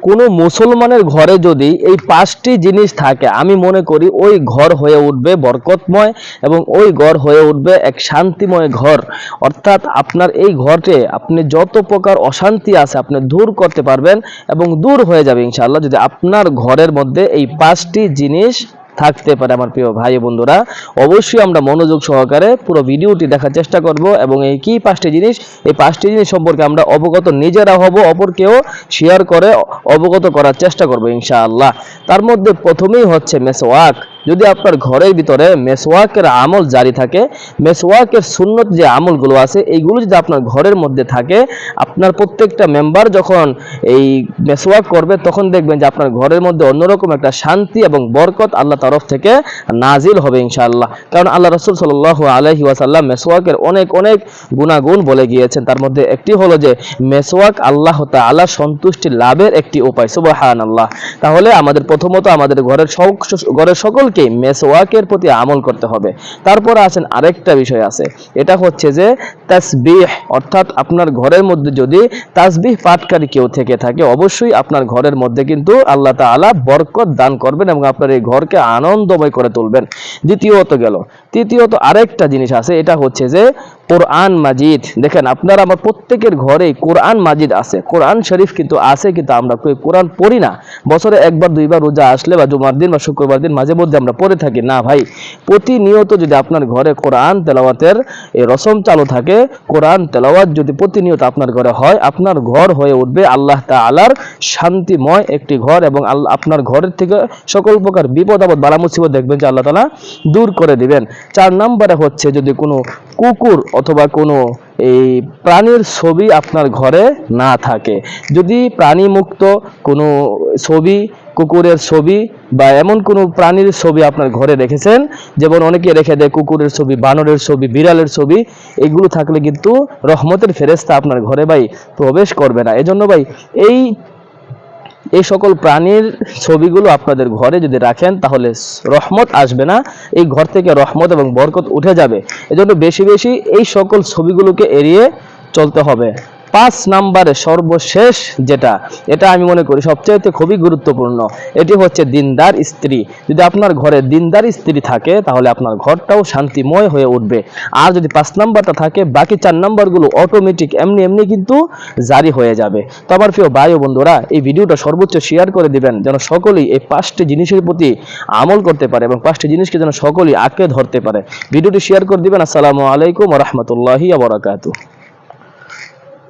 কোনো মুসলমানের ঘরে যদি এই 5টি জিনিস থাকে, আমি মনে করি ওই ঘর হয়ে উঠবে বরকতময় এবং ওই ঘর হয়ে উঠবে এক শান্তিময় ঘর। অর্থাৎ আপনার এই ঘরে আপনি যত প্রকার অশান্তি আছে আপনি দূর করতে পারবেন এবং দূর হয়ে যাবে ইনশাআল্লাহ, যদি আপনার ঘরের মধ্যে এই 5টি জিনিস থাকতে পারে। আমার প্রিয় ভাই বন্ধুরা, অবশ্যই আমরা মনোযোগ সহকারে পুরো ভিডিওটি দেখার চেষ্টা করব এবং এই কি 5টি জিনিস, এই 5টি জিনিস সম্পর্কে আমরা অবগত নিজেরা হব, অপরকেও শেয়ার করে অবগত করার চেষ্টা করব ইনশাআল্লাহ। তার মধ্যে প্রথমেই হচ্ছে মেসওয়াক। যদি আপনার ঘরের ভিতরে মেসওয়াকের আমল জারি থাকে, মেসওয়াকের সুন্নত যে আমলগুলো আছে এইগুলো যদি আপনার ঘরের মধ্যে থাকে, আপনার প্রত্যেকটা মেম্বার যখন এই মেসওয়াক করবে তখন দেখবেন যে আপনার ঘরের মধ্যে অন্যরকম একটা শান্তি এবং বরকত আল্লাহ তরফ থেকে নাজিল হবে ইনশাআল্লাহ। কারণ আল্লাহ রাসূল সাল্লাল্লাহু আলাইহি ওয়াসাল্লাম মেসওয়াকের অনেক অনেক গুণাগুণ বলে গিয়েছেন। তার মধ্যে একটি হলো যে মেসওয়াক আল্লাহ তাআলা সন্তুষ্টি লাভের একটি উপায়। সুবহানাল্লাহ। তাহলে আমাদের প্রথমত আমাদের ঘরের সকলকে মেসওয়াকের প্রতি আমল করতে হবে। তারপর আছেন আরেকটা বিষয় আছে, এটা হচ্ছে যে তাসবিহ। অর্থাৎ আপনার ঘরের মধ্যে যদি তাসবিহ পাঠকারী কেউ থেকে থাকে, অবশ্যই আপনার ঘরের মধ্যে কিন্তু আল্লাহ তাআলা বরকত দান করবেন এবং আপনার এই ঘরকে আনন্দময় করে তুলবেন। তৃতীয়ত আরেকটা জিনিস আছে, এটা হচ্ছে যে কোরআন মাজিদ। দেখেন আপনার আমার প্রত্যেকের ঘরে কোরআন মাজিদ আছে, কোরআন শরীফ কিন্তু আছে, কিন্তু আমরা কোরআন পড়ি না। বছরে একবার দুইবার রোজা আসলে বা জুমার দিন বা শুক্রবার দিন মাঝে মধ্যে আমরা পড়ে থাকি না ভাই। প্রতিনিয়ত যদি আপনার ঘরে কোরআন তেলাওয়াতের এই রসম চালু থাকে, কোরআন তেলাওয়াত যদি প্রতিনিয়ত আপনার ঘরে হয়, আপনার ঘর হয়ে উঠবে আল্লাহ তাআলার শান্তিময় একটি ঘর এবং আল্লাহ আপনার ঘরের থেকে সকল প্রকার বিপদ আপদ বালা মুসিবত দেখবেন যে আল্লাহ তাআলা দূর করে দিবেন। 4 নম্বরে হচ্ছে যদি কোনো কুকুর অথবা কোনো এই প্রাণীর ছবি আপনার ঘরে না থাকে, যদি প্রাণী মুক্ত কোনো ছবি, কুকুরের ছবি বা এমন কোনো প্রাণীর ছবি আপনার ঘরে রেখেছেন, যেমন অনেকে রেখে দেয় কুকুরের ছবি, বানরের ছবি, বিড়ালের ছবি, এগুলো থাকলে কিন্তু রহমতের ফেরেশতা আপনার ঘরে ভাই প্রবেশ করবে না। এজন্য ভাই এই সকল প্রাণীর ছবিগুলো আপনাদের ঘরে যদি রাখেন তাহলে রহমত আসবে না, এই ঘর থেকে রহমত এবং বরকত উঠে যাবে। এজন্য বেশি বেশি এই সকল ছবিগুলোকে এড়িয়ে চলতে হবে। 5 নম্বরে সর্বশেষ যেটা, এটা আমি মনে করি সবচেয়ে খুবই গুরুত্বপূর্ণ, এটি হচ্ছে দিনদার স্ত্রী। যদি আপনার ঘরে দিনদার স্ত্রী থাকে তাহলে আপনার ঘরটাও শান্তিময় হয়ে উঠবে। আর যদি 5 নম্বরটা থাকে, বাকি 4 নম্বরগুলো অটোমেটিক এমনি কিন্তু জারি হয়ে যাবে। তো আমার প্রিয় ভাই ও বন্ধুরা, এই ভিডিওটা সর্বোচ্চ শেয়ার করে দিবেন যেন সকলেই এই 5টি জিনিসের প্রতি আমল করতে পারে এবং 5টি জিনিসকে যেন সকলেই আঁকড়ে ধরতে পারে। ভিডিওটি শেয়ার করে দিবেন। আসসালামু আলাইকুম ওয়া রাহমাতুল্লাহি ওয়া বারাকাতুহু।